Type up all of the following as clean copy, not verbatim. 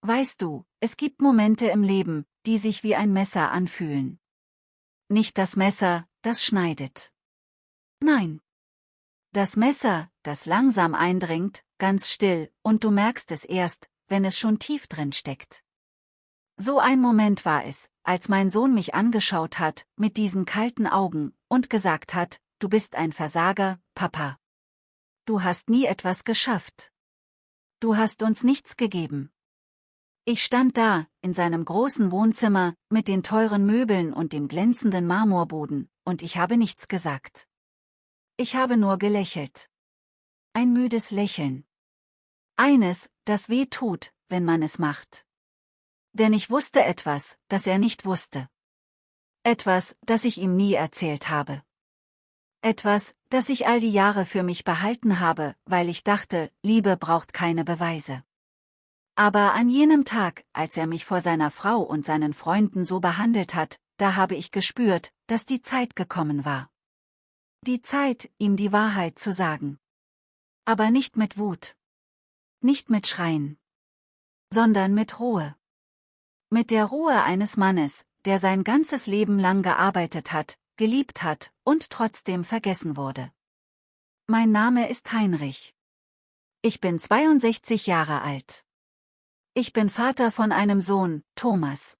Weißt du, es gibt Momente im Leben, die sich wie ein Messer anfühlen. Nicht das Messer, das schneidet. Nein. Das Messer, das langsam eindringt, ganz still, und du merkst es erst, wenn es schon tief drin steckt. So ein Moment war es, als mein Sohn mich angeschaut hat, mit diesen kalten Augen, und gesagt hat, du bist ein Versager, Papa. Du hast nie etwas geschafft. Du hast uns nichts gegeben. Ich stand da, in seinem großen Wohnzimmer, mit den teuren Möbeln und dem glänzenden Marmorboden, und ich habe nichts gesagt. Ich habe nur gelächelt. Ein müdes Lächeln. Eines, das weh tut, wenn man es macht. Denn ich wusste etwas, das er nicht wusste. Etwas, das ich ihm nie erzählt habe. Etwas, das ich all die Jahre für mich behalten habe, weil ich dachte, Liebe braucht keine Beweise. Aber an jenem Tag, als er mich vor seiner Frau und seinen Freunden so behandelt hat, da habe ich gespürt, dass die Zeit gekommen war. Die Zeit, ihm die Wahrheit zu sagen. Aber nicht mit Wut. Nicht mit Schreien. Sondern mit Ruhe. Mit der Ruhe eines Mannes, der sein ganzes Leben lang gearbeitet hat, geliebt hat und trotzdem vergessen wurde. Mein Name ist Heinrich. Ich bin 62 Jahre alt. Ich bin Vater von einem Sohn, Thomas.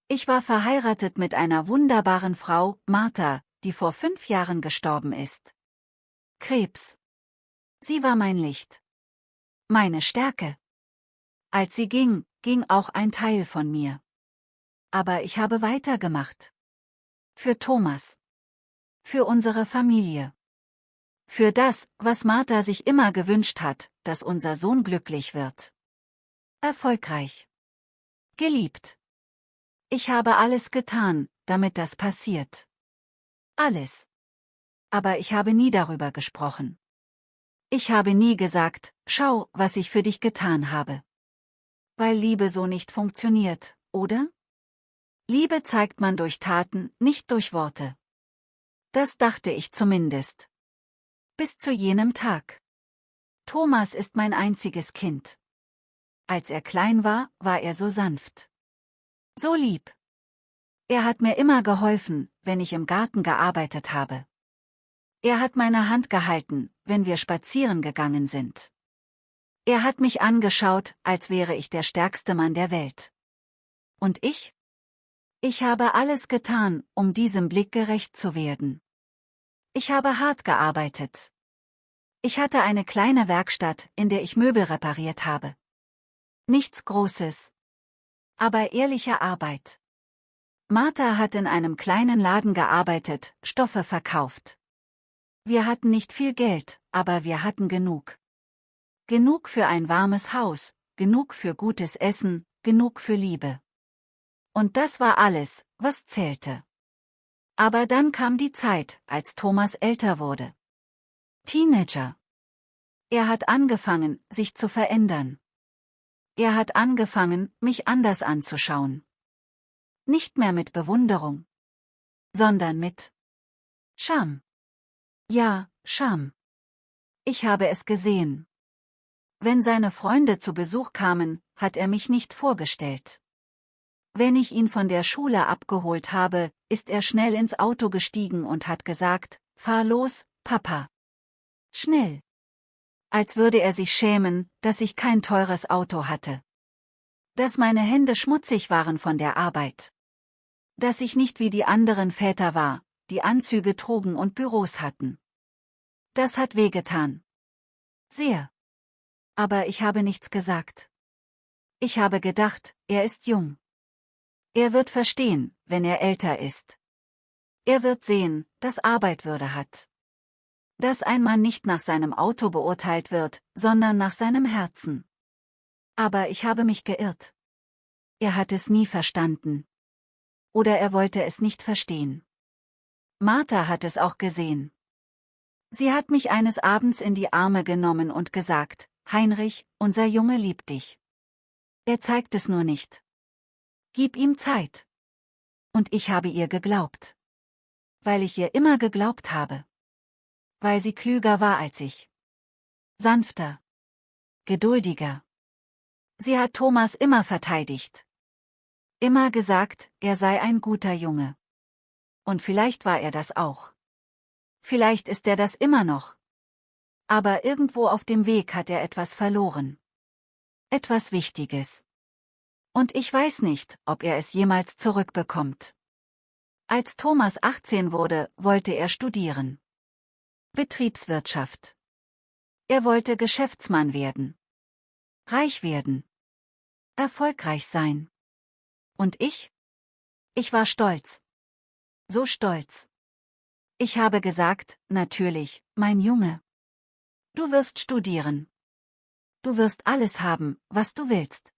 Ich war verheiratet mit einer wunderbaren Frau, Martha, die vor 5 Jahren gestorben ist. Krebs. Sie war mein Licht. Meine Stärke. Als sie ging, ging auch ein Teil von mir. Aber ich habe weitergemacht. Für Thomas. Für unsere Familie. Für das, was Martha sich immer gewünscht hat, dass unser Sohn glücklich wird. Erfolgreich. Geliebt. Ich habe alles getan, damit das passiert. Alles. Aber ich habe nie darüber gesprochen. Ich habe nie gesagt, schau, was ich für dich getan habe. Weil Liebe so nicht funktioniert, oder? Liebe zeigt man durch Taten, nicht durch Worte. Das dachte ich zumindest. Bis zu jenem Tag. Thomas ist mein einziges Kind. Als er klein war, war er so sanft. So lieb. Er hat mir immer geholfen, wenn ich im Garten gearbeitet habe. Er hat meine Hand gehalten, wenn wir spazieren gegangen sind. Er hat mich angeschaut, als wäre ich der stärkste Mann der Welt. Und ich? Ich habe alles getan, um diesem Blick gerecht zu werden. Ich habe hart gearbeitet. Ich hatte eine kleine Werkstatt, in der ich Möbel repariert habe. Nichts Großes. Aber ehrliche Arbeit. Martha hat in einem kleinen Laden gearbeitet, Stoffe verkauft. Wir hatten nicht viel Geld, aber wir hatten genug. Genug für ein warmes Haus, genug für gutes Essen, genug für Liebe. Und das war alles, was zählte. Aber dann kam die Zeit, als Thomas älter wurde. Teenager. Er hat angefangen, sich zu verändern. Er hat angefangen, mich anders anzuschauen. Nicht mehr mit Bewunderung, sondern mit Scham. Ja, Scham. Ich habe es gesehen. Wenn seine Freunde zu Besuch kamen, hat er mich nicht vorgestellt. Wenn ich ihn von der Schule abgeholt habe, ist er schnell ins Auto gestiegen und hat gesagt, fahr los, Papa. Schnell. Als würde er sich schämen, dass ich kein teures Auto hatte. Dass meine Hände schmutzig waren von der Arbeit. Dass ich nicht wie die anderen Väter war, die Anzüge trugen und Büros hatten. Das hat wehgetan. Sehr. Aber ich habe nichts gesagt. Ich habe gedacht, er ist jung. Er wird verstehen, wenn er älter ist. Er wird sehen, dass Arbeit Würde hat. Dass ein Mann nicht nach seinem Auto beurteilt wird, sondern nach seinem Herzen. Aber ich habe mich geirrt. Er hat es nie verstanden. Oder er wollte es nicht verstehen. Martha hat es auch gesehen. Sie hat mich eines Abends in die Arme genommen und gesagt, Heinrich, unser Junge liebt dich. Er zeigt es nur nicht. Gib ihm Zeit. Und ich habe ihr geglaubt. Weil ich ihr immer geglaubt habe. Weil sie klüger war als ich. Sanfter. Geduldiger. Sie hat Thomas immer verteidigt. Immer gesagt, er sei ein guter Junge. Und vielleicht war er das auch. Vielleicht ist er das immer noch. Aber irgendwo auf dem Weg hat er etwas verloren. Etwas Wichtiges. Und ich weiß nicht, ob er es jemals zurückbekommt. Als Thomas 18 wurde, wollte er studieren. Betriebswirtschaft. Er wollte Geschäftsmann werden. Reich werden. Erfolgreich sein. Und ich? Ich war stolz. So stolz. Ich habe gesagt, natürlich, mein Junge. Du wirst studieren. Du wirst alles haben, was du willst.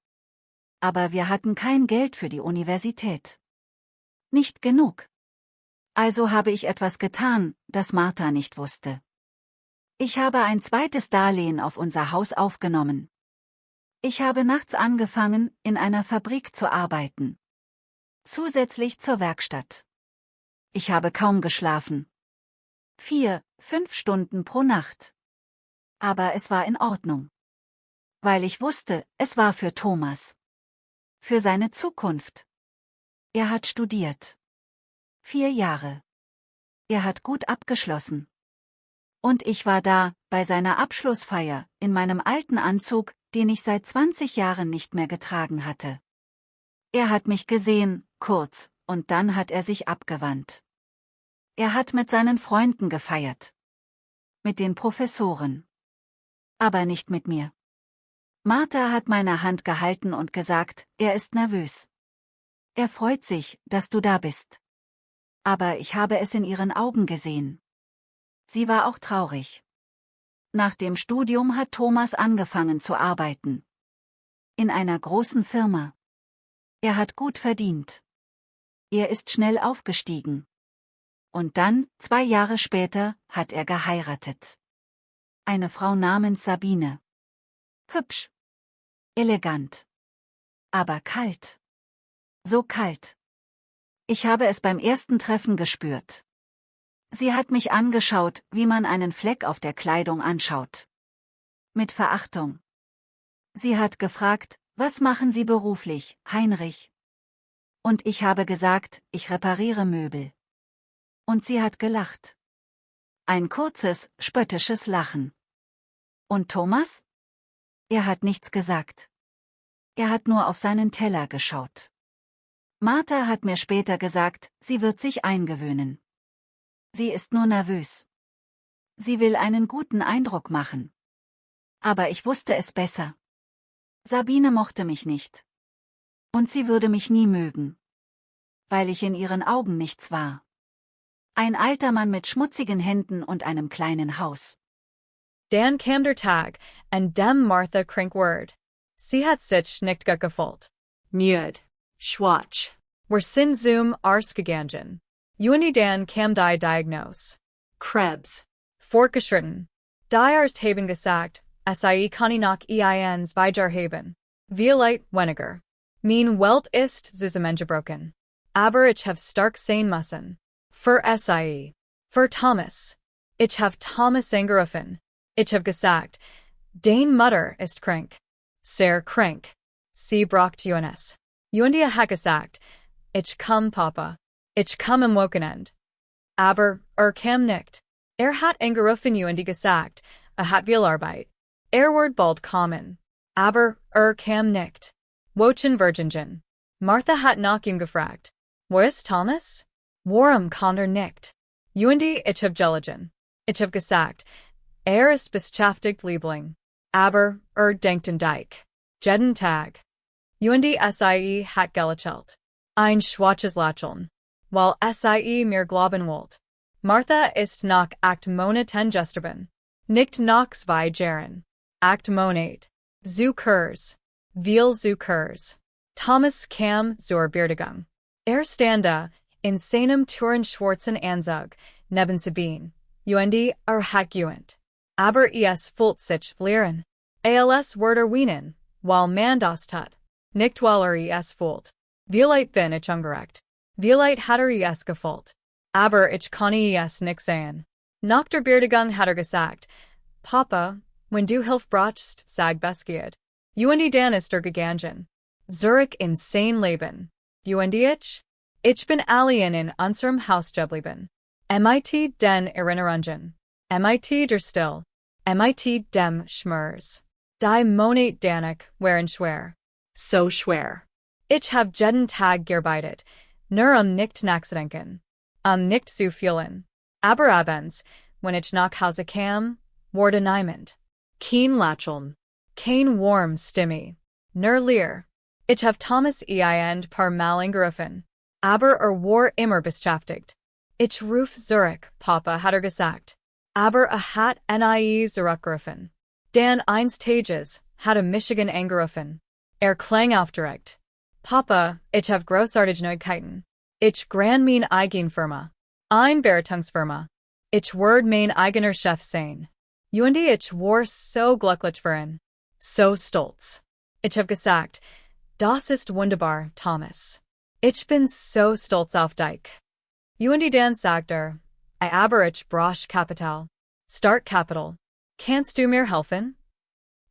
Aber wir hatten kein Geld für die Universität. Nicht genug. Also habe ich etwas getan, das Martha nicht wusste. Ich habe ein zweites Darlehen auf unser Haus aufgenommen. Ich habe nachts angefangen, in einer Fabrik zu arbeiten. Zusätzlich zur Werkstatt. Ich habe kaum geschlafen. 4, 5 Stunden pro Nacht. Aber es war in Ordnung. Weil ich wusste, es war für Thomas. Für seine Zukunft. Er hat studiert. 4 Jahre. Er hat gut abgeschlossen. Und ich war da, bei seiner Abschlussfeier, in meinem alten Anzug, den ich seit 20 Jahren nicht mehr getragen hatte. Er hat mich gesehen, kurz, und dann hat er sich abgewandt. Er hat mit seinen Freunden gefeiert. Mit den Professoren. Aber nicht mit mir. Martha hat meine Hand gehalten und gesagt, er ist nervös. Er freut sich, dass du da bist. Aber ich habe es in ihren Augen gesehen. Sie war auch traurig. Nach dem Studium hat Thomas angefangen zu arbeiten. In einer großen Firma. Er hat gut verdient. Er ist schnell aufgestiegen. Und dann, 2 Jahre später, hat er geheiratet. Eine Frau namens Sabine. Hübsch. Elegant. Aber kalt. So kalt. Ich habe es beim ersten Treffen gespürt. Sie hat mich angeschaut, wie man einen Fleck auf der Kleidung anschaut. Mit Verachtung. Sie hat gefragt, was machen Sie beruflich, Heinrich? Und ich habe gesagt, ich repariere Möbel. Und sie hat gelacht. Ein kurzes, spöttisches Lachen. Und Thomas? Er hat nichts gesagt. Er hat nur auf seinen Teller geschaut. Martha hat mir später gesagt, sie wird sich eingewöhnen. Sie ist nur nervös. Sie will einen guten Eindruck machen. Aber ich wusste es besser. Sabine mochte mich nicht. Und sie würde mich nie mögen. Weil ich in ihren Augen nichts war. Ein alter Mann mit schmutzigen Händen und einem kleinen Haus. Dan kam der Tag, and dem Martha krink word. Sie hat sich nicht gefüllt. Mjud. Schwach. Wir sind zum Arzt gegangen. Uni Dan kam die Diagnose. Krebs. Fortgeschritten. Die Arzt haben gesagt, sei kann ich noch eins weiterhaben. Violett weniger. Mein Welt ist zusammengebrochen. Aber ich have stark sein müssen. Für sie. Für Thomas. Ich have Thomas angerufen. Ich have gesagt, dein Mutter ist krank. Sehr krank. Sie braucht Jonas. Jundia hat gesagt, ich komm Papa. Ich komm am Wochenende. Aber kam nicht. Hat angerufen und gesagt, hat viel Arbeit. Wird bald kommen. Aber kam nicht. Wochen Virgingen. Martha hat nach ihm gefragt. Wo ist Thomas? Warum kann nicht? Und ich hab gelegen. Ich hab gesagt, ist beschäftigt Liebling. Aber denkt an dich. Jeden Tag. Und sie hat gelächelt. Ein schwaches Lächeln. Weil sie mir glauben wollt. Martha ist nach 8 Monaten gestorben. Nicht nach 2 Jahren. 8 Monat. Zu kurz. Viel zu kurz. Thomas kam zur Beerdigung. Stande, in seinem Touren schwarzen Anzug, neben Sabine. Und hat geweint. Aber fühlt sich verlieren. Als wird weinen, weil man das tut. Nicht weil es fühlt. Vielleicht bin ich ungerecht. Vielleicht hat es gefühlt. Aber ich kann es nicht sehen. Nach der Beerdigung hat gesagt, Papa, wenn du Hilfe brauchst, sag Bescheid. Dan ist gegangen. Zurück in sein Leben. Ich bin alien in unserem Haus geblieben. Mit den Erinnerungen. Mit der Still. Mit dem Schmerz. Die Monat danach waren schwer. So schwer. Ich hab jeden Tag gearbeitet. Nur nicht nachzudenken. Nicht zu fühlen. Aber abends, wenn ich nach Hause kam, wurde niemand. Kein Lächeln. Kein warm Stimme. Nur Leer. Ich hab Thomas paar Mal angerufen. Aber war immer beschäftigt. Ich ruf zurück, Papa hat gesagt. Aber hat nie zurückgerufen. Dan eines Tages hat Michigan angerufen. Klang aufgeregt. Papa, ich hab großartige Neuigkeiten. Ich gran mein eigen Firma. Ein Beratungsfirma. Ich werd mein eigener Chef sein. Ich war so glücklich für ihn. So stolz. Ich hab gesagt, das ist wunderbar, Thomas. Ich bin so stolz auf dich. Dan sagte, aber ich brauch Kapital. Startkapital. Kannst du mir helfen?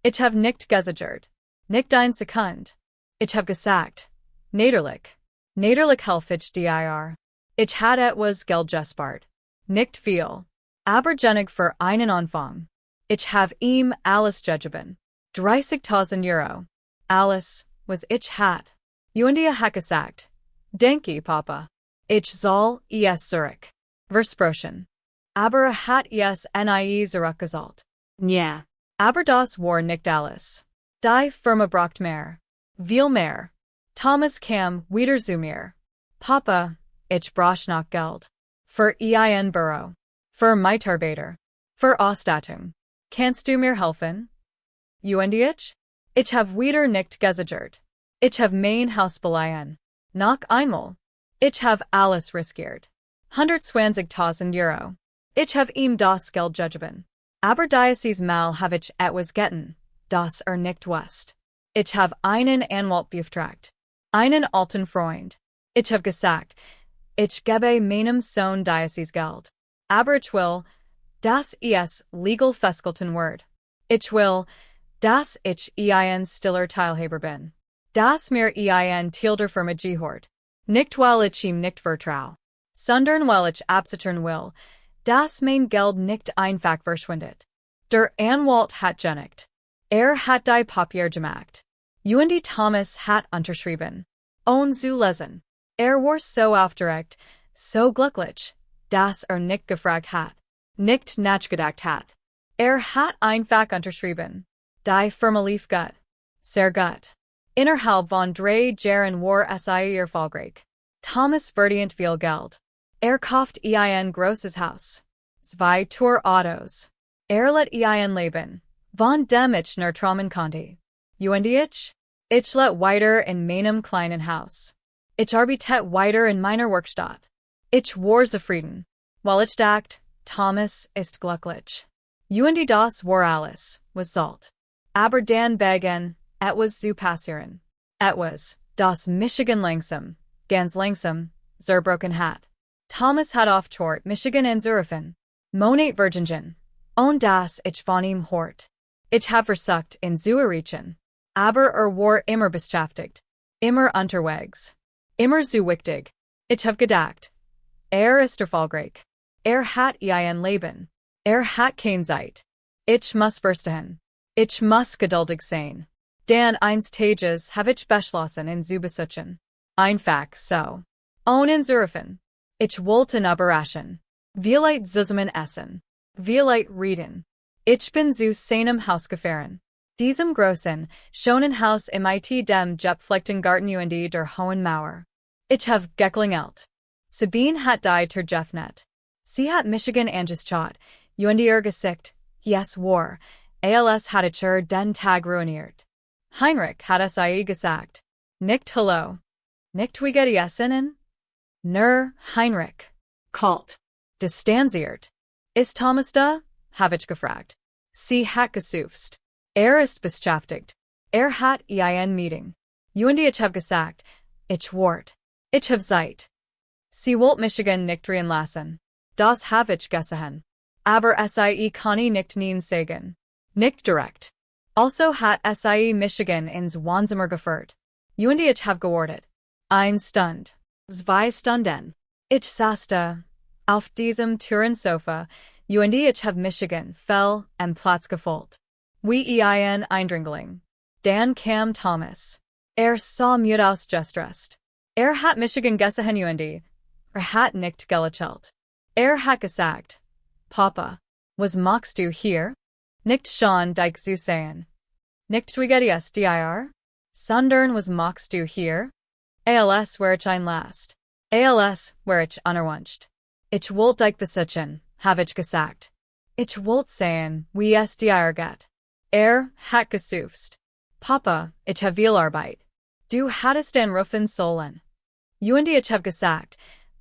Ich hab nicht gesagt. Nicht ein Sekund. Ich hab gesagt, natürlich. Natürlich helf ich dir. Ich had etwas Geld gespart. Nicht viel. Aber genug für einen Anfang. Ich hab ihm alles gegeben. 30.000 Euro. Alles, was ich hat. Hat gesagt, denke, Papa. Ich soll es zurück. Versprochen. Aber hat es nie zurückgezahlt. Ja. Aber das war nicht alles. Die Firma braucht mehr. Viel mehr. Thomas kam wieder zu mir. Papa, ich brauch noch Geld. Für ein Büro. Für Mitarbeiter. Für Ausstattung. Kannst du mir helfen? Ich hab wieder nicht gesagt. Ich hab mein Haus beliehen. Noch einmal. Ich hab alles riskiert. 120.000 Euro. Ich hab ihm das Geld gegeben. Aber dieses Mal hab ich etwas getan, das nicht wusste. Ich hab einen Anwalt beauftragt. Einen alten Freund. Ich hab gesagt, ich gebe meinem Sohn dieses Geld. Aber ich will, dass es legal festgehalten wird. Ich will, dass ich ein stiller Teilhaber bin. Dass mir ein Teil der Firma gehört. Nicht weil ich ihm nicht vertrau. Sondern weil ich absichern will, dass mein Geld nicht einfach verschwindet. Der Anwalt hat genügt. Hat die Papier gemacht. Thomas hat unterschrieben. Ohne zu lesen. War so aufgeregt, so glücklich, dass nicht gefragt hat. Nicht nachgedacht hat. Hat einfach unterschrieben. Die Firma lief gut. Sehr gut. Innerhalb von 3 Jahren war es erfolgreich. Thomas verdient viel Geld. Kauft ein großes Haus. 2 Autos. Let ein leben. Von dem ich nur träumen konnte. Ich let weiter in meinem kleinen Haus. Ich arbeite weiter in meiner Werkstatt. Ich war zufrieden. Weil ich dachte, Thomas ist glücklich. Das war alles, was sollt. Aber dann begann, etwas zu passieren. Etwas, das Michigan langsam, ganz langsam, zerbrochen hat. Thomas hat aufgehört, Michigan anzurufen. Monat Virgingen. Und das ich von ihm hört. Ich hab versucht, ihn zu erreichen. Aber war immer beschäftigt. Immer unterwegs. Immer zu wichtig. Ich hab gedacht. Ist erfolgreich. Hat ein Leben. Hat kein Zeit. Ich muss verstehen. Ich muss geduldig sein. Dan eines Tages hab ich beschlossen, ihn zu besuchen. Einfach so. Ohne zu rufen. Ich wollte ihn überraschen. Vielleicht zusammen essen. Vielleicht reden. Ich bin zu seinem Haus gefahren. Diesem großen, schönen Haus mit dem gepflegten Garten der hohen Mauer. Ich hab geklingelt. Sabine hat die Tür geöffnet. Sie hat Michigan angeschaut, gesagt, yes war, als hat ich den Tag ruiniert. Heinrich hat es gesagt. Nicht hallo. Nicht wie geht es Ihnen? Nur Heinrich. Kalt. Distanziert. Ist Thomas da? Hab ich gefragt. Sie hat gesufst. Ist beschäftigt. Hat ein Meeting. Ich hab gesagt, ich wart. Ich hab Zeit. Sie wollt Michigan nicht drehen lassen. Das hab ich gesehen. Aber kann nicht sagen. Nicht direkt. Also hat sei Michigan ins Wohnzimmer geführt. Und ich hab gewartet. Ein Stund. Zwei Stunden. Ich saß auf diesem Türensofa, und ich hab Michigan fell am Platz gefolgt. Wie ein Eindringling. Dann kam Thomas. Sah müde aus gestresst. Hat Michigan gesehen und hat nicht gelächelt. Hat gesagt, Papa, was machst du hier? Nicht schon dich zu sehen. Nicht wie dir? Sondern was machst du hier? Als wär ich ein Last. Als wär ich unerwünscht. Ich wollt dich besitzen, hab ich gesagt. Ich wollt sehen, wie es dir geht. Hat gesufst. Papa, ich hab viel Arbeit. Du hattest den Rufen sollen. Und ich hab gesagt,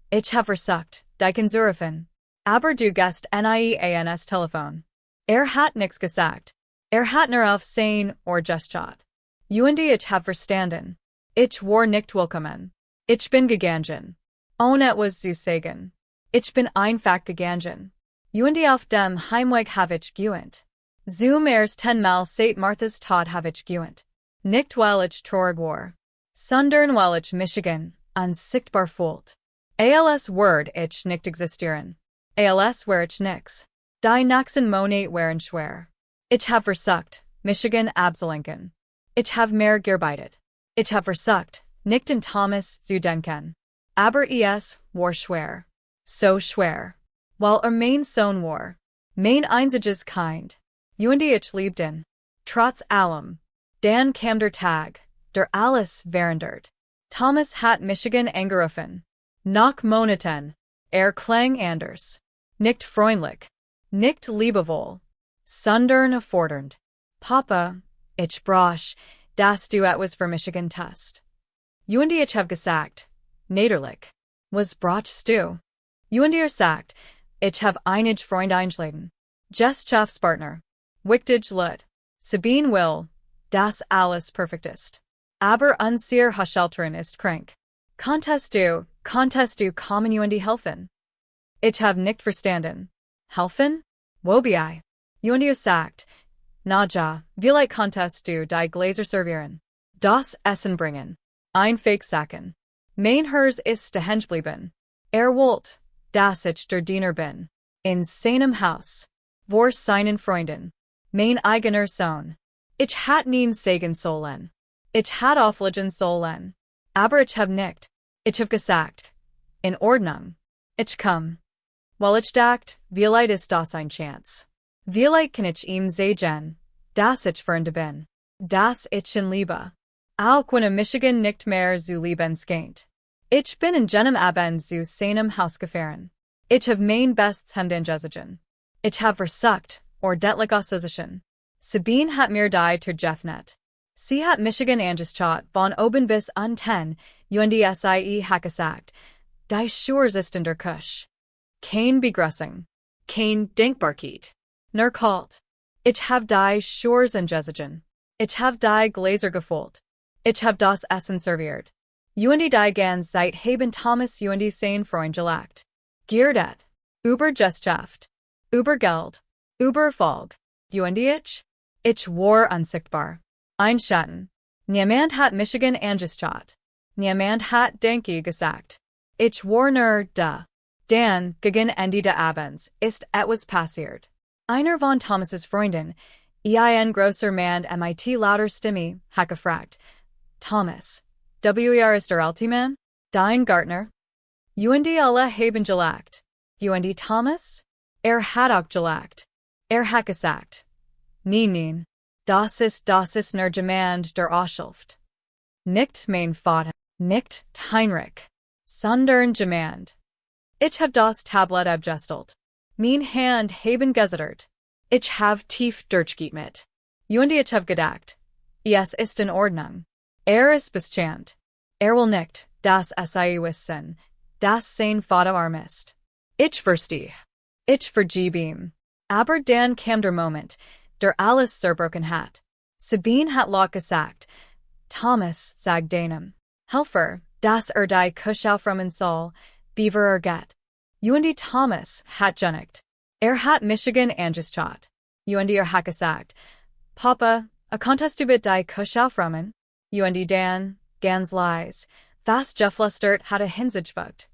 ich hab versucht, dich anzurufen. Aber du gehst nie ans Telefon. Hat nix gesagt. Hat nur auf sein or gestert. Und ich hab verstanden. Ich war nicht willkommen. Ich bin gegangen. Ohne etwas zu sagen. Ich bin einfach gegangen. Und auf dem Heimweg hab ich geweint. Zum ersten Mal seit Marthas Tod hab ich geweint. Nicht weil ich traurig war. Sondern weil ich Michigan unsichtbar fühlt. Als word ich nicht existieren. Als wär ich nix. Die nächsten Monate wären schwer. Ich hab versucht, Michigan abzulenken. Ich hab mehr gearbeitet. Ich hab versucht, nicht an Thomas zu denken. Aber es war schwer. So schwer. Weil mein Sohn war. Mein einziges Kind. Und ich liebten. Trotz allem. Dann kam der Tag, der alles verändert. Thomas hat Michigan angerufen. Nach Monaten. Klang anders. Nicht freundlich. Nicht liebevoll. Sondern fordernd. Papa, ich brauch, dass du etwas für Michigan tust. Und ich hab gesagt, nederlich. Was brauchst du? Und sagt, ich hab einige Freund einschlagen. Gesellschaftspartner. Wichtig Lud. Sabine will, dass alles perfekt ist. Aber unser Haushälterin ist krank. Konntest du kommen und helfen? Ich hab nicht verstanden. Helfen? Wo bin ich? Und sagt, na ja, vielleicht konntest du die Gläser servieren. Das Essen bringen. Ein Fake Sacken. Mein Herz ist stehen geblieben. Wollt, dass ich der Diener bin. In seinem Haus. Vor seinen Freunden. Mein eigener Sohn. Ich hat nie sagen sollen. Ich hat auflegen sollen. Aber ich hab nicht. Ich hab gesagt. In Ordnung. Ich komm. Weil ich dacht, vielleicht ist das ein Chance. Vielleicht kann ich ihm sagen, dass ich Freunde bin. Dass ich ihn liebe. Auch wenn Michigan nicht mehr zu lieben scheint. Ich bin in jenem Abend zu seinem Haus gefahren. Ich hab mein Bestes gesehen. Ich hab versucht, ordentlich auszusehen. Sabine hat mir die tergefnet. Sie hat Michigan angeschaut von oben bis unten, und sie hat gesagt, die Schurs ist in der Küche. Kein Begrüßung. Kein Denkbarkeit. Nur kalt. Ich hab die Schurs gesehen. Ich hab die Gläser gefüllt. Ich hab das Essen serviert. Und die ganz Zeit haben Thomas und sein Freund gelacht. Geredet. Über Gesellschaft. Über Geld. Über Erfolg. Und ich war unsichtbar. Ein Schatten. Niemand hat Michigan angeschaut. Niemand hat Danke gesagt. Ich war nur da. Dann, gegen Ende des Abends, ist etwas passiert. Einer von Thomas' Freunden, ein großer Mann mit lauter Stimme, hat gefragt, Thomas, ist der alte Mann? Dein Gartner? Und alle haben gelacht. Und Thomas? Hat auch gelacht. Hat gesagt, nein, das ist nur jemand der Ausschrift. Nicht mein Vater, nicht Heinrich, sondern jemand. Ich hab das Tablet abgestelt. Mein Hand haben gezittert. Ich hab tief durchgeatmet. Und ich hab gedacht, es ist in Ordnung. Ist beschämt. Will nicht, dass wissen, dass sein Vater arm ist. Ich verstehe. Ich vergib ihm. Aber dann kam der Moment, der alles zerbrochen hat. Sabine hat laut gesagt, Thomas sagt deinem Helfer, dass die Küche aufräumen soll, beaver geht. Und Thomas hat genickt. Hat Michigan angeschaut. Und hat gesagt, Papa, A contest über die Kuschaufrahmen, und Dan, Gans lies, fast Jefflustert hat a Hinsichtspunkt.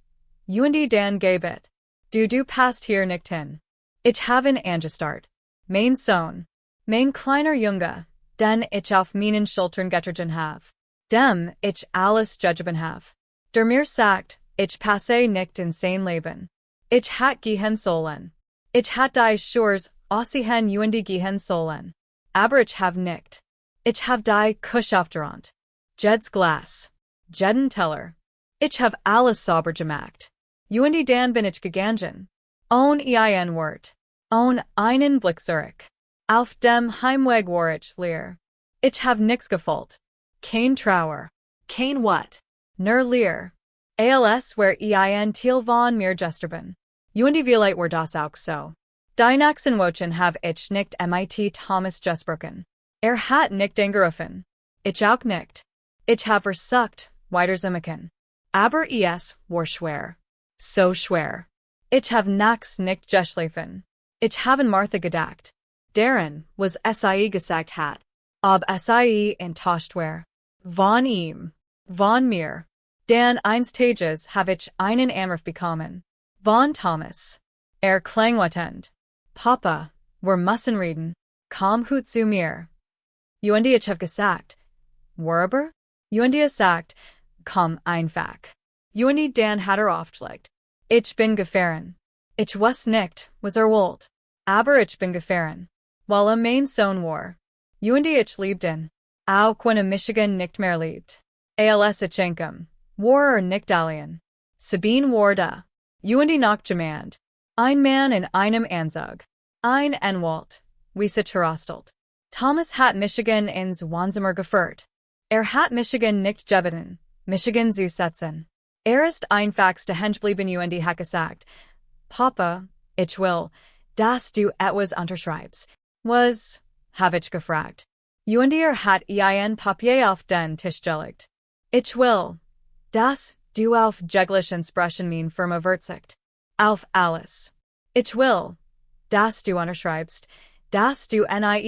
Und Dan gebet. Du passt hier nicht hin. Ich haben angestart. Mein Sohn. Mein kleiner Junge, den ich auf meinen Schultern getragen have. Dem ich alles gegeben have. Der mir sagt, ich passe nicht in sein Leben. Ich hat gehen sollen. Ich hat die Schurs aussehen und gehen sollen. Aber ich have nicht. Ich have die Kuschaufgerant. Jed's Glas. Jeden Teller. Ich have alles sauber gemacht. Und Dan bin ich gegangen. Ohne ein Wort. Ohne einen Blick zurück. Auf dem Heimweg war ich leer. Ich have nix gefühlt. Kein Trauer. Kein what? Nur leer. Als wär ein Teil von mir gesterben. Und vielleicht war das auch so. Die nächsten Wochen have ich nicht mit Thomas gesprochen. Hat nicht angerufen. Ich auch nicht. Ich have versucht, weiterzumachen. Aber es war schwer. So schwer. Ich have nachts nicht geschlafen. Ich haben Martha gedacht. Darin was sei gesagt hat. Ob sei enttäuscht war. Von ihm. Von mir. Dan eines Tages have ich einen Anruf bekommen. Von Thomas. Klangwatend. Papa, wir müssen reden. Komm gut zu mir. Und ich have gesagt. Worüber? Und sagt, komm einfach. Und Dan hat aufgelegt. Ich bin gefahren. Ich was nicht, was wollt. Aber ich bin gefahren. Weil mein Sohn war. Und ich liebten. Auch wenn Michigan nicht mehr liebt. Als ich enkem. War nicht alien. Sabine war da. Und noch jemand. Ein Mann in einem Anzug. Ein Anwalt. Wie sich verrostelt. Thomas hat Michigan ins Wohnzimmer geführt. Hat Michigan nicht gebeten. Michigan zu setzen. Ist einfach stehen geblieben und hat gesagt. Papa, ich will, dass du etwas unterschreibst. Was, hab ich gefragt. Und hat ein Papier auf den Tisch gelegt. Ich will, dass du auf jeglichen Sprechen mein Firma würzigt. Auf alles. Ich will, dass du unterschreibst, dass du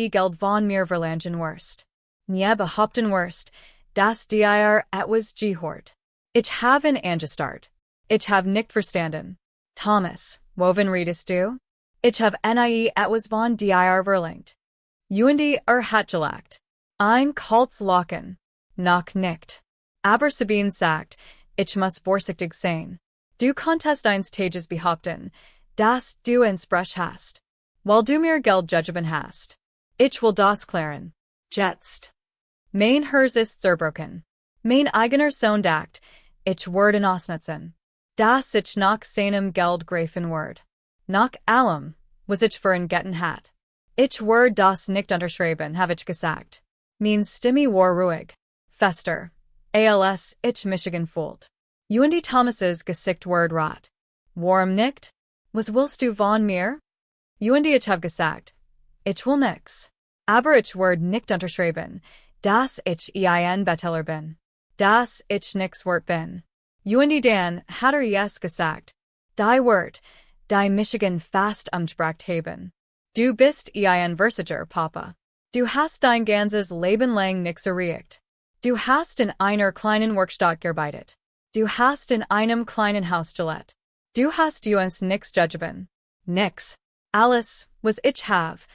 Geld von mir verlangen wirst. Nie behaupten wirst, dass dir etwas gehört. Ich haben angestart. Ich have nicht verstanden. Thomas, woven redest du? Ich have etwas von dir verlangt. Und hat gelagt. Ein kaltes Lachen. Noch nicht. Aber Sabine sagt, ich muss vorsichtig sein. Du konntest eines Tages behaupten, dass du ein Sprech hast. Weil du mir Geld gegeben hast. Ich will das klären. Jetzt. Mein Herz ist zerbrochen. Mein eigener Sohn dacht, ich werde ausnutzen. Dass ich nach seinem Geld greifen werde. Nach allem, was ich für ihn getan hat. Ich werde das nicht unterschreiben, habe ich gesagt. Mein Stimme war ruhig. Fester. Als ich Michigan fühlt. Und Thomases Gesicht ward rot. Warum nicht? Was willst du von mir? Und ich habe gesagt. Ich will nix. Aber ich werde nicht unterschreiben, dass ich ein Beteller bin. Dass ich nix wert bin. Und Dan hat yes gesagt. Die Wort, die Michigan fast umgebracht haben. Du bist ein Versager, Papa. Du hast dein ganzes Leben lang nix erreicht. Du hast in einer kleinen Werkstatt gearbeitet. Du hast in einem kleinen Haus gelebt. Du hast uns nix gegeben. Nix. Alles, was ich have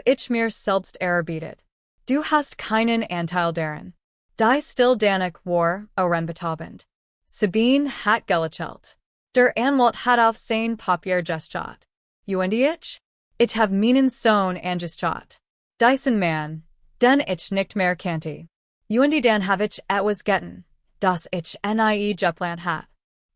ich mir selbst erarbeitet. Du hast keinen Anteil daran. Die still danig war orenbetabend. Sabine hat gelechelt. Der Anwalt hat auf sein Papier gestjot. Und ich? Ich have meinen Sohn angestjot. Dyson man, den ich nicht mehr kannte. Und dann have ich etwas getan, das ich nie geplant hat.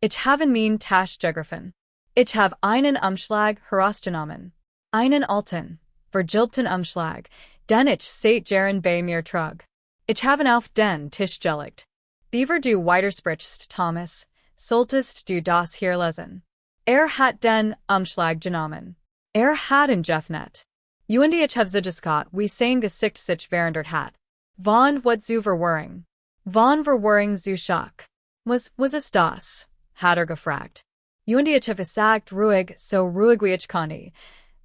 Ich habe mein Tasch gegriffen. Ich habe einen Umschlag herausgenommen. Einen alten, vergilbten Umschlag, den ich seit Jahren bei mir trug. Ich habe auf den Tisch gelegt. Beaver du weitersprichst, Thomas, solltest du das hier lesen. Hat den Umschlag genommen. Hat ihn geöffnet. Und ich habe zugeschaut, wie sein Gesicht sich verändert hat. Von what zu verwirring. Von verwirring zu Schock. Was es das? Hat gefragt. Und ich habe gesagt ruhig, so ruhig wie ich konnte.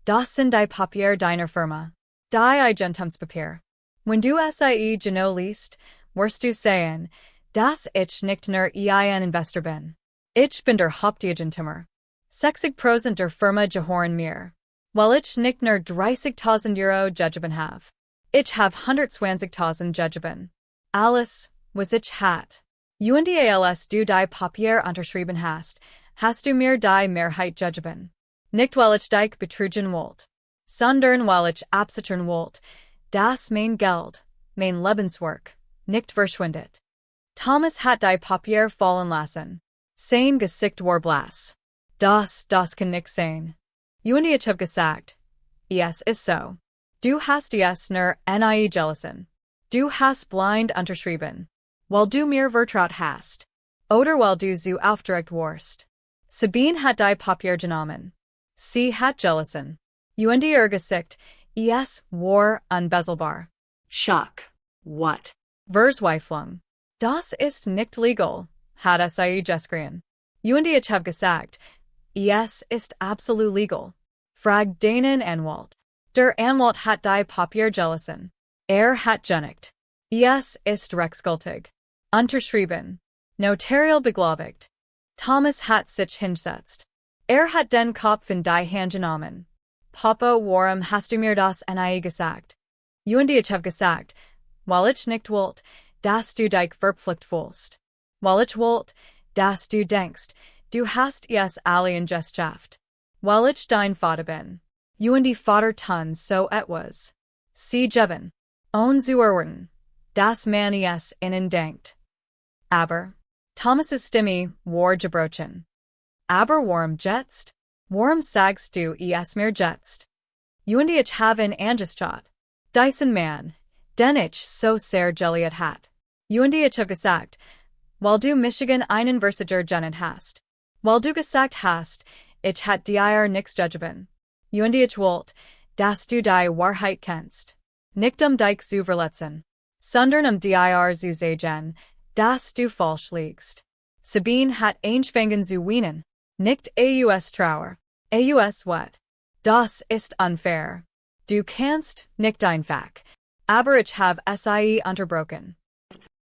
Das sind die Papier deiner Firma. Die Eigentumspapier. Wenn du sie genau liest, wirst du sehen, dass ich nicht nur ein Investor bin. Ich bin der Haupteigentümer. 60% der Firma gehören mir. Weil ich nicht nur 30.000 Euro gegeben have. Ich have 120.000 gegeben. Alles, was ich hat. Und als du die Papier unterschrieben hast du mir die Mehrheit gegeben. Nicht weil ich dich betrügen wollt, sondern weil ich absichern wollt, dass mein Geld, mein Lebenswerk, nicht verschwindet. Thomas hat die Papier fallen lassen. Sein Gesicht war blass. Das kann nicht sein. Und ich hab gesagt, es ist so. Du hast es nur nie gelassen. Du hast blind unterschrieben. Weil du mir vertraut hast. Oder weil du so aufgeregt warst. Sabine hat die Papier genommen. Sie hat gelassen. Und ihr Gesicht, es war unbezahlbar. Schock. What? Verzweiflung. Das ist nicht legal, hat sie geschrien. Und ich hab gesagt, es ist absolut legal. Frag deinen Anwalt. Der Anwalt hat die Papier gelassen. Hat genickt. Es ist rechtsgültig. Unterschrieben. Notariell beglaubigt. Thomas hat sich hingesetzt. Hat den Kopf in die Hand genommen. Papa, warum hast du mir das nie gesagt? Und ich hab gesagt, weil ich nicht wollt, dass du dich verpflichtet fühlst. Weil ich wollt, dass du denkst, du hast es allein geschafft. Weil ich dein Vater bin. Und die Vater tun so etwas. Sie geben. Und zu erwarten, dass man es ihnen denkt. Aber, Thomas' Stimme war gebrochen. Aber warum jetzt? Warum sagst du es mir jetzt? Und ich habe angeschaut. Diesen Mann, den ich so sehr geliebt hat. Und ich hab gesagt, weil du Michigan einen Versager genannt hast. Weil du gesagt hast, ich hat dir nix gegeben. Und ich wollt, dass du die Wahrheit kennst. Nicht dich zu verletzen. Sondern dir zu sagen, dass du falsch liegst. Sabine hat angefangen zu weinen. Nicht aus Trauer. Aus what? Das ist unfair. Du kannst nicht einfach. Aber ich hab sie unterbrochen.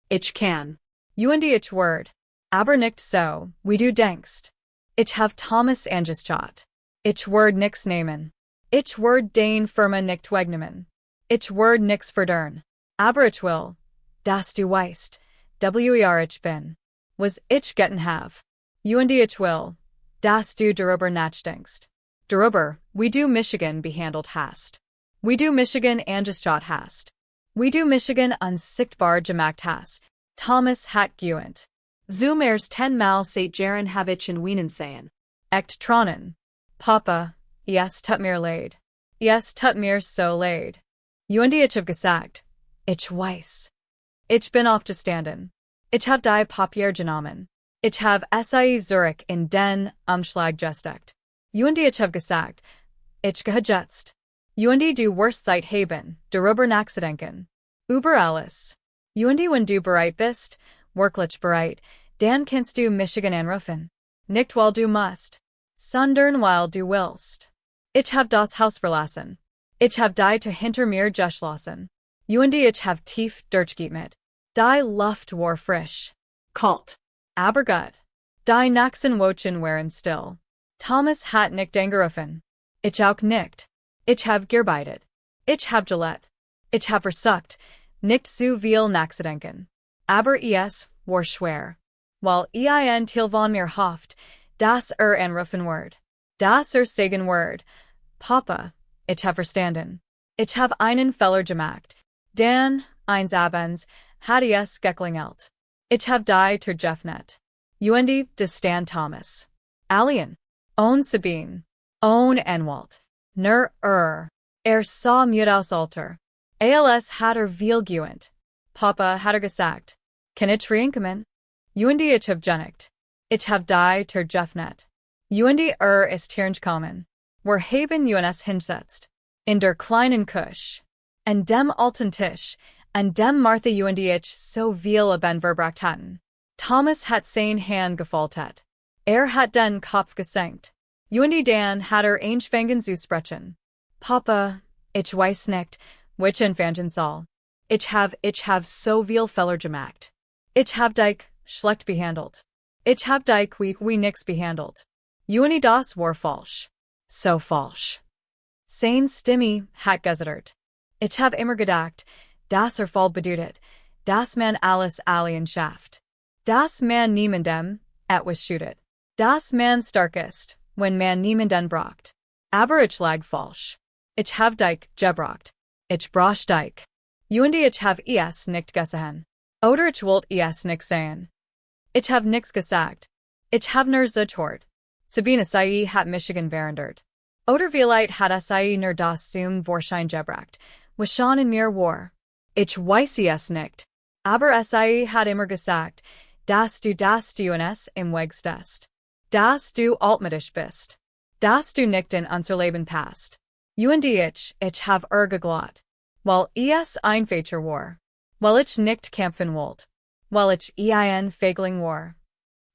Ich kann. Und ich word. Aber nicht so, wie du denkst. Ich hab Thomas angeschaut. Ich word nix nehmen. Ich word den Firma nicht wegnehmen. Ich word nix verdern. Aber ich will, dass du weißt, wer ich bin. Was ich getten have. Und ich will, dass du darüber nachdenkst. Darüber, wie du Michigan behandelt hast. Wie du Michigan angeschaut hast. Wie du Michigan unsichtbar gemacht hast. Thomas hat geweint. Zoomers 10-mal seit Jahren habe ich in Wienen sehen. Echt tronnen. Papa, es tut mir leid. Es tut mir so leid. Und ich hab gesagt, ich weiß. Ich bin aufgestanden. Ich hab die Papier genommen. Ich hab sie zurück in den Umschlag gesteckt. Und ich hab gesagt, ich gehe jetzt. Und du wirst Zeit haben, darüber nachzudenken. Über alles. Und wenn du bereit bist, wirklich bereit, dann kannst du Michigan anrufen. Nicht weil du musst, sondern weil du willst. Ich hab das Haus verlassen. Ich hab die hinter mir geschlossen. Und ich hab tief durchgeatmet. Die Luft war frisch. Kalt. Aber gut. Die Naxen Wochen waren still. Thomas hat nicht angerufen. Ich auch nicht. Ich hab gearbeitet. Ich hab gelebt. Ich hab versucht, nicht zu viel nachzudenken. Aber es war schwer. Weil ein Teil von mir hofft, dass anrufen wird. Dass sagen wird, Papa, ich hab verstanden. Ich hab einen Fehler gemacht. Dan, eines Abends, hat es geklingelt. Ich hab die geöffnet. Und das stand Thomas. Alien. Und Sabine. Und Anwalt. Nur sah mir aus Alter. Als hat viel geweint. Papa hat gesagt, kann ich reinkommen? Und ich hab genickt. Ich hab die geöffnet. Und ist hergekommen. Wir haben uns hingesetzt. In der kleinen Küche. An dem alten Tisch, an dem Martha und ich so viel ben verbracht hatten. Thomas hat sein Hand gefaltet. Hat den Kopf gesenkt. Und dann hat angefangen zu sprechen. Papa, ich weiß nicht, which anfangen soll. Ich have so viel Feller gemacht. Ich hab dich schlecht behandelt. Ich hab dich wie nix behandelt. Ueni das war falsch. So falsch. Sein Stimme hat gezittert. Ich hab immer gedacht, das Fall bedeutet, dass man alles allen schafft. Dass man niemandem etwas schuldet. Dass man stark ist, wenn man niemanden braucht. Aber ich lag falsch. Ich hab dich gebraucht. Ich brauch dich. Uendi ich hab es nicht gesehen. Oder ich wollt es nicht sehen. Ich hab nix gesagt. Ich hab nur zugehört. Sabine sei hat Michigan verandert. Oder vielleicht hat sei nur das zum Vorschein gebracht, was schon in mir war. Ich weiß es nicht. Aber sei hat immer gesagt, dass du eines im Weg stehst. Dass du altmodisch bist. Dass du nicht in unser Leben passt. Uendi ich hab geglaubt. Weil es ein Feature war. Weil ich nicht kämpfen wollt. Weil ich ein Fegling war.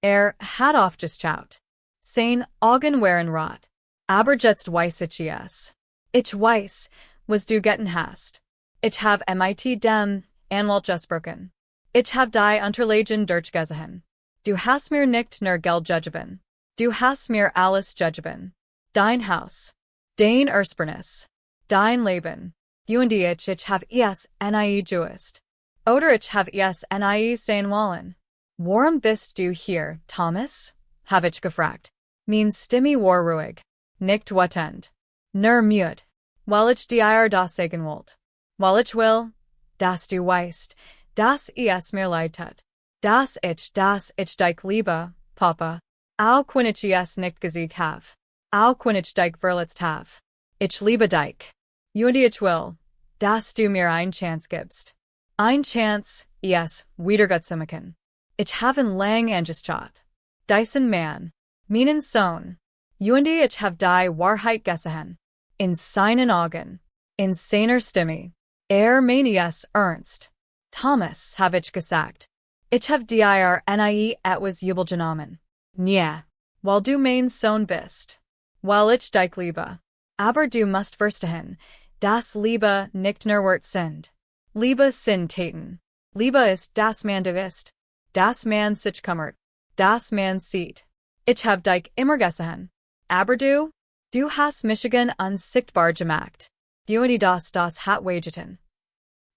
Hat aufgeschaut. Sein Augen waren rot. Aber jetzt weiß ich es. Ich weiß, was du getan hast. Ich hab mit dem Anwalt gesprochen. Ich hab die Unterlagen durchgesehen. Du hast mir nicht nur Geld gegeben. Du hast mir alles gegeben. Dein Haus. Dein Ersparnis. Dein Leben. Uendi ich hab es nie gewusst. Oder ich hab es nie sehen wollen. Warum bist du hier, Thomas? Hab ich gefragt. Min Stimme war ruhig. Nicht wütend. Nur müde. Weil ich dir das sagen wollt. Weil ich will, dass du weißt, dass es mir leid tut. Dass ich dich liebe, Papa. Auch wenn ich es nicht gesiegt have. Auch wenn ich dich verletzt have. Ich liebe dich. Uendi ich will, dass du mir ein Chance gibst. Ein Chance, es wiederzumachen. Ich haben lang angeschaut. Diesen Mann. Meinen Sohn. Uendi ich hab die Wahrheit gesehen. In seinen Augen. In seiner Stimme. Meine es ernst. Thomas, hab ich gesagt. Ich hab dir nie etwas übel genommen. Nie. Weil du mein Sohn bist. Weil ich dich liebe. Aber du musst verstehen, dass Liebe nicht nur Wort sind. Liebe sind Taten. Liebe ist, dass man du ist. Dass man sich kümmert. Dass man sieht. Ich hab dich immer gesehen. Aber du hast Michigan unsichtbar gemacht. Uendi das hat wehgetan.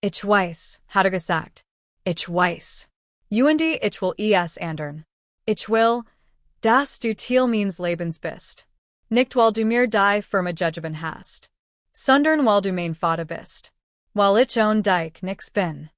Ich weiß, hat gesagt. Ich weiß. Uendi ich will es ändern. Ich will, dass du Teil meines Lebens bist. Nicht weil du mir die Firma gegeben hast. Sondern weil du mein Vater bist. Weil ich ohne dich nix bin.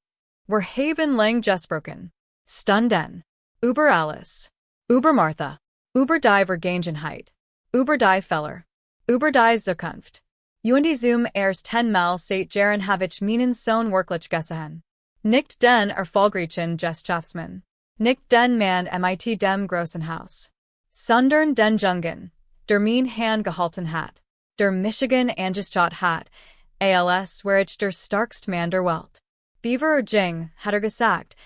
Wir haben lang gesprochen. Stunden. Über alles. Über Martha. Über die Vergangenheit. Über die Feller. Über die Zukunft. Uendi zum 10 Mal seit Jahren habe ich meinen Sohn wirklich gesehen. Nicht den erfolgreichen Gesellschaftsmann. Nicht den Mann mit dem großen Haus. Sondern den Jungen, der mein Hand gehalten hat. Der Michigan angeschaut hat. Als wär ich der starkste Mann der Welt. Beaver Jing, hat gesagt.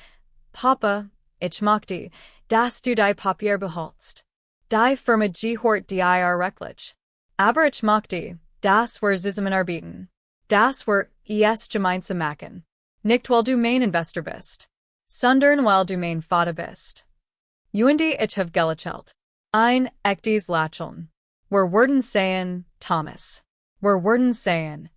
Papa, ich mag die, dass du die Papier behaltst. Die Firma gehört dir rechtlich. Aber ich mag die, dass wir zusammenarbeiten. Dass wir es gemeinsam machen. Nicht weil du mein Investor bist. Sondern weil du mein Vater bist. Uendi ich hab gelächelt. Ein echtes Lächeln. Wir werden sehen, Thomas. Wir werden sehen.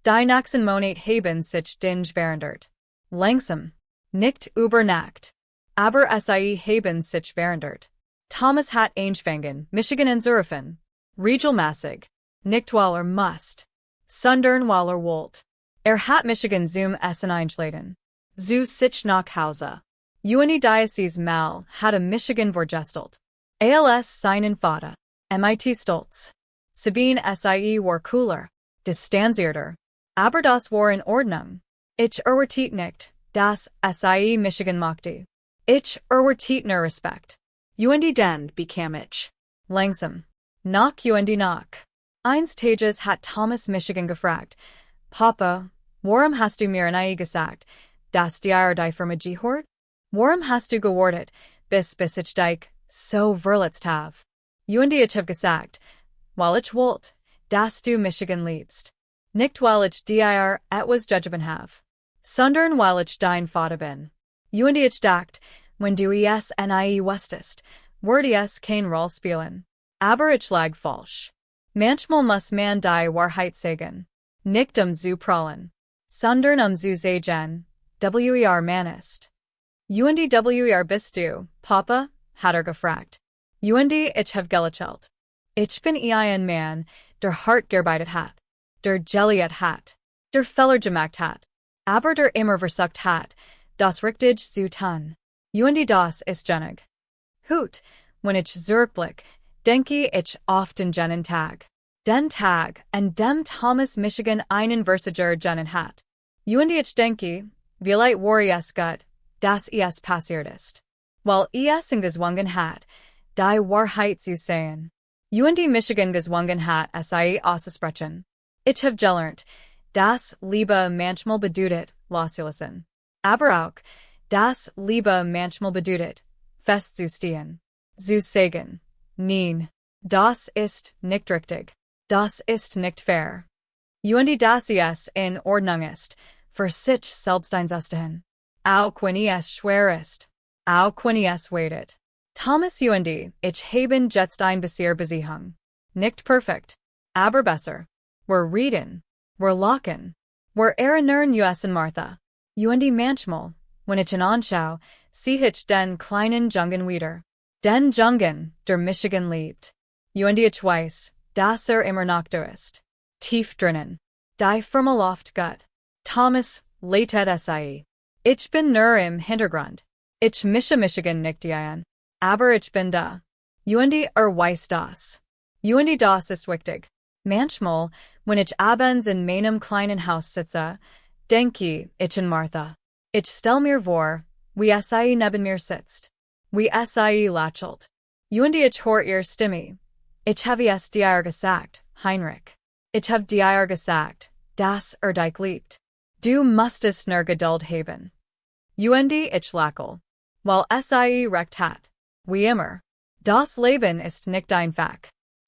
Die nächsten Monate haben sich Dinge verändert. Langsam. Nicht über Nacht. Aber sie haben sich verändert. Thomas hat angefangen, Michigan anzurufen. Regelmäßig. Nicht weil musst. Sondern weil wollt. Hat Michigan zum Essen eingeladen. Zu sich nach Hause. Uendi Diocese Mal hat Michigan vorgestellt. Als seinen Vater. Mit stolz. Sabine sie war cooler. Distanzierter. Aber das war in Ordnung. Ich erwartet nicht, dass sie Michigan mochte. Ich erwartet nur Respekt. Uendi den bekam ich. Langsam. Nach Uendi nach. Eines Tages hat Thomas Michigan gefragt. Papa, warum hast du mir nie gesagt, dass dir die Firma gehört? Warum hast du gewartet, bis ich dich so verletzt habe? Uendi ich hab gesagt, weil ich wollt, dass du Michigan liebst. Nicht weil ich dir etwas gegeben habe. Sundern weil ich dein Vater bin. Und ich dacht, wenn du es nie wusstest, würde es kein Roll spielen. Aber ich lag falsch. Manchmal muss man die Wahrheit sagen. Nicht zu prallen. Sondern zu sagen, wer man ist. Und wer bist du, Papa? Hat gefragt. Und ich have gelächelt. Ich bin ein Mann, der hart gearbeitet hat, der geliert hat, der Fehler gemacht hat, aber der immer versucht hat, das richtig zu tun. Und das ist genug. Hut, wenn ich zurückblick, denke ich oft an jenen Tag. Den Tag, an dem Thomas Michigan einen Versager jenen hat. Und ich denke, vielleicht war es gut, dass es passiert ist. Weil es in gezwungen hat, die Wahrheit zu sagen. Und Michigan gezwungen hat, auszusprechen. Ich habe gelernt, dass Liebe manchmal bedeutet, loszulassen. Aber auch, dass Liebe manchmal bedeutet, festzustehen. Zu sagen, nein, das ist nicht richtig. Das ist nicht fair. Und dass es in Ordnung ist, für sich selbst einzustehen. Auch wenn es schwer ist. Auch wenn es weitet. Thomas und ich haben jetzt ein bisschen Beziehung. Nicht perfekt, aber besser. Wir reden, wir lachen, wir erinnern uns an Martha. Und manchmal, wenn ich ihn anschaue, sehe ich den kleinen Jungen wieder. Den Jungen, der Michigan liebt. Und ich weiß, dass immer noch da ist. Tief drinnen. Die Firma läuft gut. Thomas, leitet sei. Ich bin nur im Hintergrund. Ich mische Michigan nicht ein. Aber ich bin da. Und weiß das. Und das ist wichtig. Manchmal, wenn ich abends in meinem kleinen Haus sitze, denke ich an Martha. Ich stell mir vor, wie sei neben mir sitzt. Wie sei lächelt. Und ich hör ihr Stimme. Ich habe es dir gesagt, Heinrich. Ich habe dir gesagt, dass dich liebt. Du musstest nur Geduld haben. Und ich lächel. Weil sei recht hat. Wie immer. Das Leben ist nicht einfach.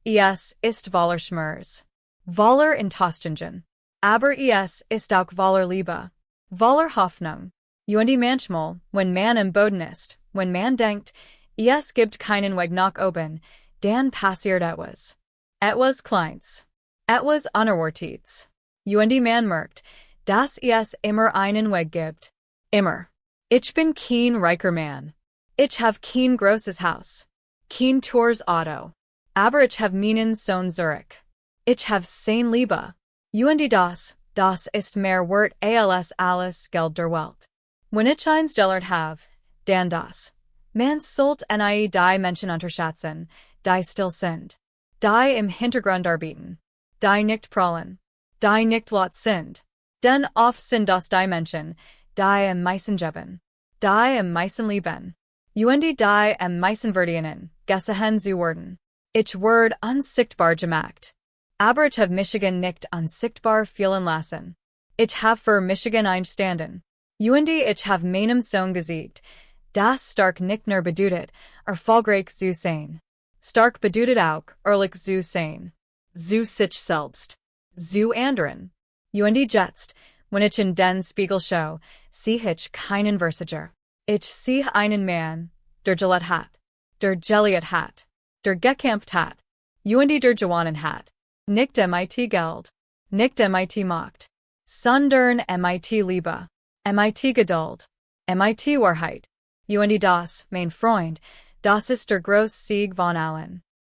Es ist voller Schmerz. Voller Enttäuschungen. Aber es ist auch voller Liebe. Voller Hoffnung. Und manchmal, wenn man im Boden ist, wenn man denkt, es gibt keinen Weg nach oben, dann passiert etwas. Etwas Kleins. Etwas Unerwartetes. Und man merkt, dass es immer einen Weg gibt. Immer. Ich bin kein reicher Mann. Ich habe kein großes Haus. Kein teures Auto. Aber ich habe meinen Sohn zurück. Ich habe seine Liebe. Und das ist mehr wert als alles Geld der Welt. Wenn ich eins gelernt habe, dann das. Man sollte nie die Menschen unterschätzen, die still sind. Die im Hintergrund arbeiten. Die nicht prallen. Die nicht laut sind. Denn oft sind das die Menschen, die am meisten geben. Die am meisten lieben. Und die am meisten verdienen, gesehen zu werden. Ich werde unsichtbar gemacht. Aber ich habe Michigan nicht unsichtbar fühlen lassen. Ich habe für Michigan einstanden. Und ich habe meinem Sohn gesagt, das stark nicht nur bedeutet, erfolgreich zu sein. Stark bedeutet auch, ehrlich zu sein. Zu sich selbst. Zu anderen. Und jetzt, wenn ich in den Spiegel schaue, sehe ich keinen Versager. Ich sehe einen Mann, der geliert hat. Der geliert hat. Der gekämpft hat. Und der gewonnen hat. Nicht mit Geld. Nicht mit Macht. Sondern mit Liebe. Mit Geduld. Mit Wahrheit. Und das, mein Freund, das ist der große Sieg von allen.